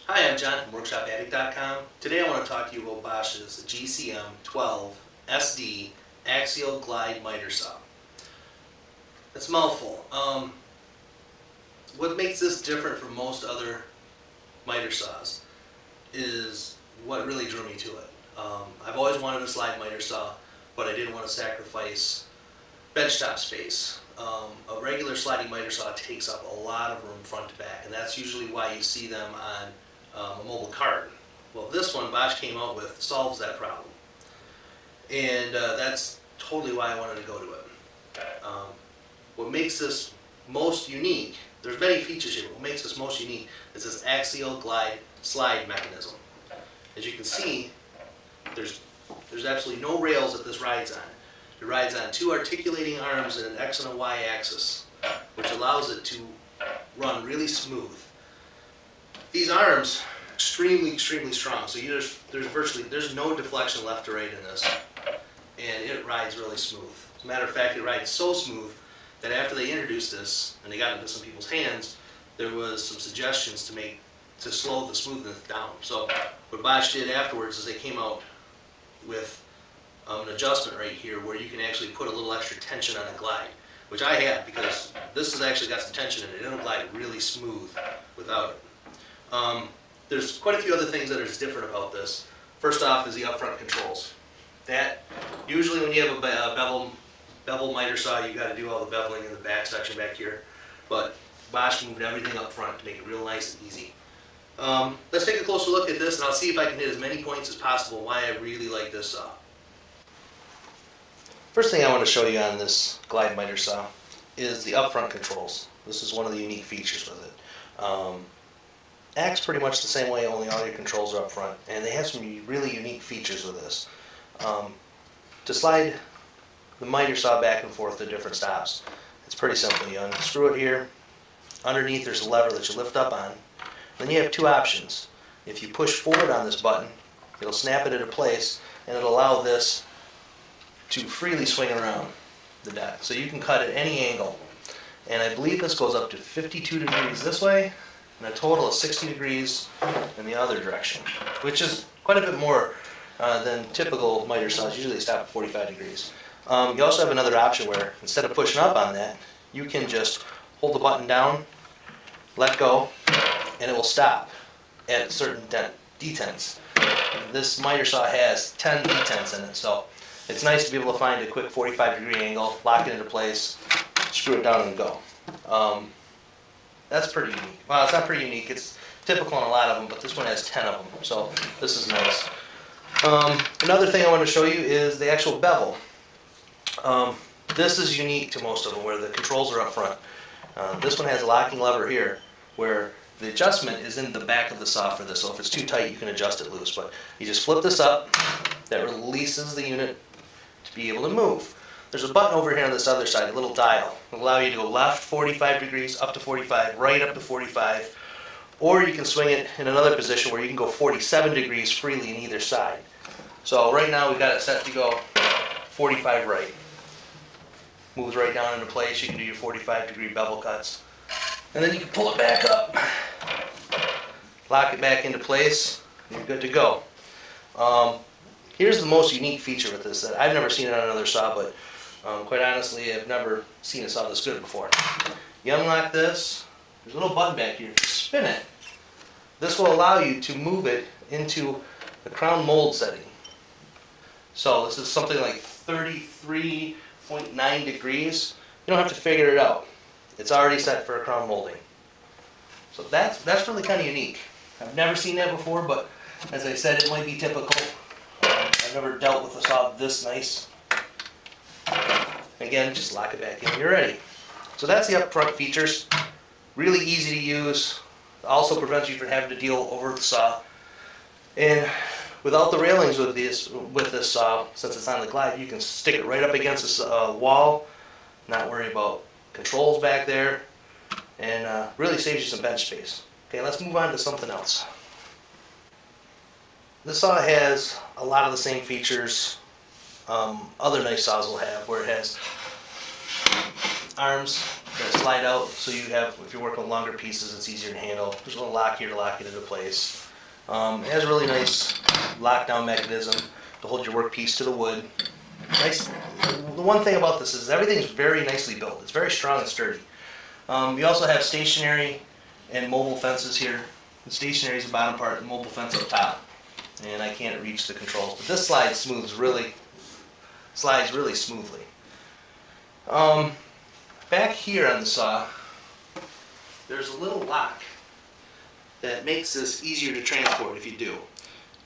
Hi, I'm John from WorkshopAddict.com. Today I want to talk to you about Bosch's GCM12SD Axial Glide Miter Saw. It's a mouthful. What makes this different from most other miter saws is what really drew me to it. I've always wanted a slide miter saw, but I didn't want to sacrifice benchtop space. A regular sliding miter saw takes up a lot of room front to back, and that's usually why you see them on a mobile cart. Well, this one Bosch came out with solves that problem, and that's totally why I wanted to go to it. What makes this most unique, there's many features here, but what makes this most unique is this axial glide slide mechanism. As you can see, there's absolutely no rails that this rides on. It rides on two articulating arms in an X and a Y axis, which allows it to run really smooth. These arms are extremely strong, so there's no deflection left or right in this, and it rides really smooth. As a matter of fact, it rides so smooth that after they introduced this and they got it into some people's hands, there was some suggestions to slow the smoothness down. So what Bosch did afterwards is they came out with an adjustment right here where you can actually put a little extra tension on a glide, which I have because this has actually got some tension in it. It'll glide really smooth without it. There's quite a few other things that are different about this. First off is the upfront controls. That usually when you have a bevel miter saw, you got to do all the beveling in the back section back here, but Bosch moved everything up front to make it real nice and easy. Let's take a closer look at this, and I'll see if I can hit as many points as possible why I really like this saw. First thing I want to show you on this glide miter saw is the upfront controls. This is one of the unique features with it. Acts pretty much the same way, only all your controls are up front, and they have some really unique features with this. To slide the miter saw back and forth to different stops, it's pretty simple. You unscrew it here. Underneath there's a lever that you lift up on. Then you have two options. If you push forward on this button, it'll snap it into place, and it'll allow this to freely swing around the deck. So you can cut at any angle. And I believe this goes up to 52 degrees this way, and a total of 60 degrees in the other direction, which is quite a bit more than typical miter saws. Usually they stop at 45 degrees. You also have another option where instead of pushing up on that, you can just hold the button down, let go, and it will stop at certain detents. This miter saw has 10 detents in it, so it's nice to be able to find a quick 45-degree angle, lock it into place, screw it down and go. That's pretty unique. Well, it's not pretty unique. It's typical in a lot of them, but this one has 10 of them, so this is nice. Another thing I want to show you is the actual bevel. This is unique to most of them, where the controls are up front. This one has a locking lever here, where the adjustment is in the back of the saw for this, so if it's too tight you can adjust it loose. But you just flip this up, that releases the unit to be able to move. There's a button over here on this other side, a little dial. It'll allow you to go left 45 degrees, up to 45, right up to 45, or you can swing it in another position where you can go 47 degrees freely in either side. So right now we've got it set to go 45 right. Moves right down into place. You can do your 45-degree bevel cuts. And then you can pull it back up, lock it back into place, and you're good to go. Here's the most unique feature with this that I've never seen it on another saw, but quite honestly, I've never seen a saw this good before. You unlock this, there's a little button back here. Spin it. This will allow you to move it into the crown mold setting. So this is something like 33.9 degrees. You don't have to figure it out. It's already set for a crown molding. So that's really kind of unique. I've never seen that before, but as I said, it might be typical. I've never dealt with a saw this nice. Again, just lock it back in when you're ready. So that's the upfront features. Really easy to use. Also prevents you from having to deal over the saw. And without the railings with this saw, since it's on the glide, you can stick it right up against this wall, not worry about controls back there, and really saves you some bench space. Okay, let's move on to something else. This saw has a lot of the same features other nice saws will have, where it has arms Gonna slide out so you have, if you're working with longer pieces, it's easier to handle. There's a little lock here to lock it into place. It has a really nice lockdown mechanism to hold your workpiece to the wood. Nice. The one thing about this is everything's very nicely built. It's very strong and sturdy. You also have stationary and mobile fences here. The stationary is the bottom part, the mobile fence up top. And I can't reach the controls, but this slides really smoothly. Back here on the saw, there's a little lock that makes this easier to transport if you do.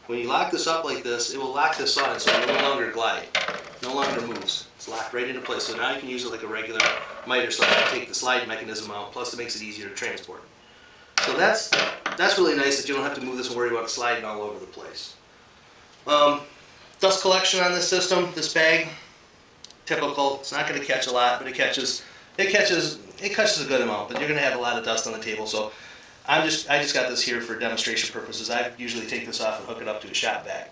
When you lock this up like this, it will lock this on so it no longer glide, no longer moves. It's locked right into place. So now you can use it like a regular miter saw and take the slide mechanism out, plus it makes it easier to transport. So that's really nice that you don't have to move this and worry about sliding all over the place. Dust collection on this system, this bag, typical. It's not going to catch a lot, but it catches a good amount. But you're going to have a lot of dust on the table, so I just got this here for demonstration purposes. I usually take this off and hook it up to a shop vac.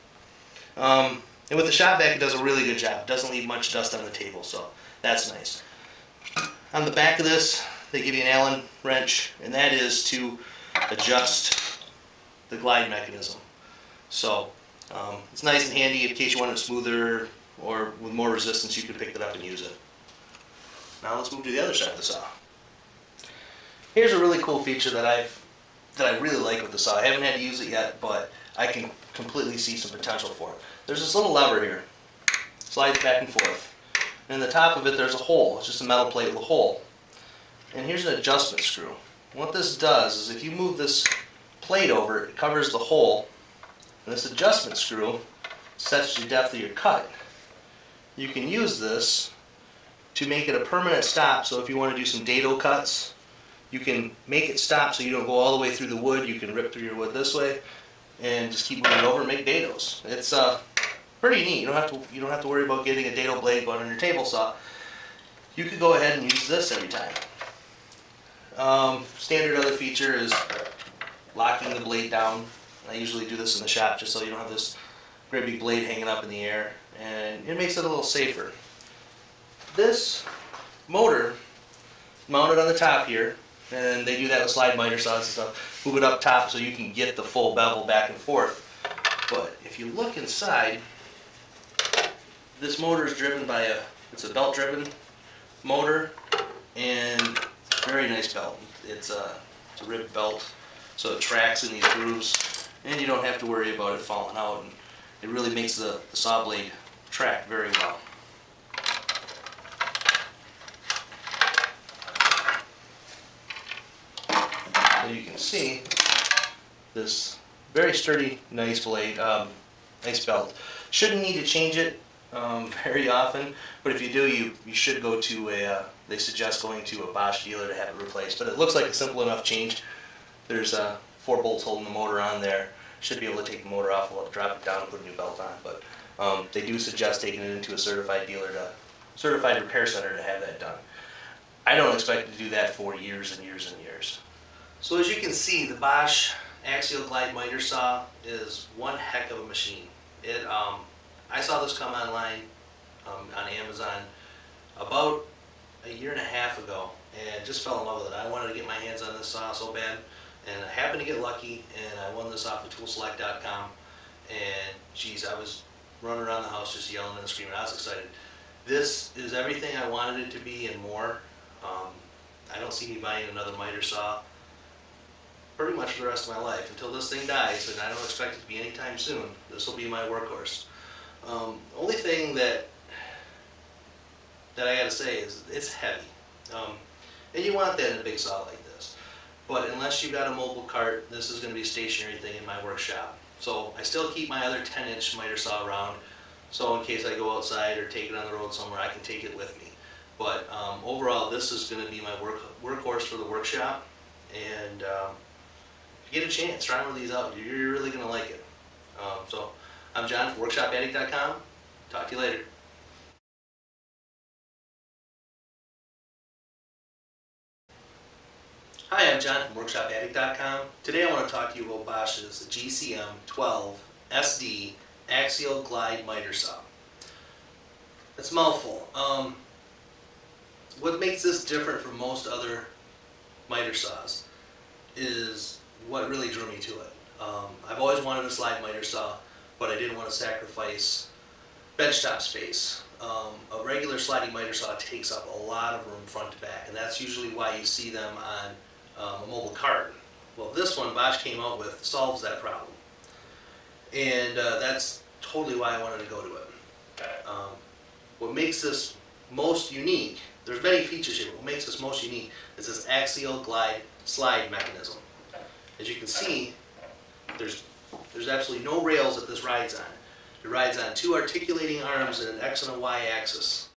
And with the shop vac, it does a really good job. It doesn't leave much dust on the table, so that's nice. On the back of this, they give you an Allen wrench, and that is to adjust the glide mechanism. So it's nice and handy in case you want it smoother or with more resistance, you can pick it up and use it. Now let's move to the other side of the saw. Here's a really cool feature that I really like with the saw. I haven't had to use it yet, but I can completely see some potential for it. There's this little lever here. Slides back and forth. And in the top of it there's a hole. It's just a metal plate with a hole. And here's an adjustment screw. What this does is if you move this plate over, it covers the hole. And this adjustment screw sets the depth of your cut. You can use this to make it a permanent stop, so if you want to do some dado cuts, you can make it stop so you don't go all the way through the wood. You can rip through your wood this way and just keep moving over and make dados. It's pretty neat. You don't have to worry about getting a dado blade going on your table saw. You could go ahead and use this every time. Standard other feature is locking the blade down. I usually do this in the shop just so you don't have this great big blade hanging up in the air, and it makes it a little safer. This motor mounted on the top here, and they do that with slide miter saws and stuff. Move it up top so you can get the full bevel back and forth. But if you look inside, this motor is driven by it's a belt driven motor, and very nice belt. It's a ribbed belt, so it tracks in these grooves, and you don't have to worry about it falling out. And it really makes the saw blade track very well. So you can see this very sturdy, nice blade, nice belt. Shouldn't need to change it very often, but if you do, you should go to they suggest going to a Bosch dealer to have it replaced. But it looks like a simple enough change. There's 4 bolts holding the motor on there. Should be able to take the motor off, we'll drop it down and put a new belt on. But they do suggest taking it into a certified repair center to have that done. I don't expect to do that for years and years and years. So as you can see, the Bosch Axial Glide Miter Saw is one heck of a machine. I saw this come online on Amazon about a year and a half ago and just fell in love with it. I wanted to get my hands on this saw so bad, and I happened to get lucky, and I won this off of toolselect.com, and geez, I was running around the house just yelling and screaming. I was excited. This is everything I wanted it to be and more. I don't see me buying another miter saw pretty much for the rest of my life until this thing dies, and I don't expect it to be anytime soon. This will be my workhorse. Only thing that I gotta say is it's heavy, and you want that in a big saw like this. But unless you've got a mobile cart, this is going to be a stationary thing in my workshop. So I still keep my other 10-inch miter saw around, so in case I go outside or take it on the road somewhere, I can take it with me. But overall, this is going to be my workhorse for the workshop, and if you get a chance, try one of these out. You're really going to like it. So I'm John from WorkshopAddict.com. Talk to you later. Hi, I'm John from WorkshopAddict.com. Today I want to talk to you about Bosch's GCM12SD Axial Glide Miter Saw. It's a mouthful. What makes this different from most other miter saws is what really drew me to it. I've always wanted a slide miter saw, but I didn't want to sacrifice benchtop space. A regular sliding miter saw takes up a lot of room front to back, and that's usually why you see them on a mobile cart. Well, this one Bosch came out with solves that problem, and that's totally why I wanted to go to it. What makes this most unique, there's many features here, but what makes this most unique is this axial glide slide mechanism. As you can see, there's absolutely no rails that this rides on. It rides on two articulating arms and an X and a Y axis.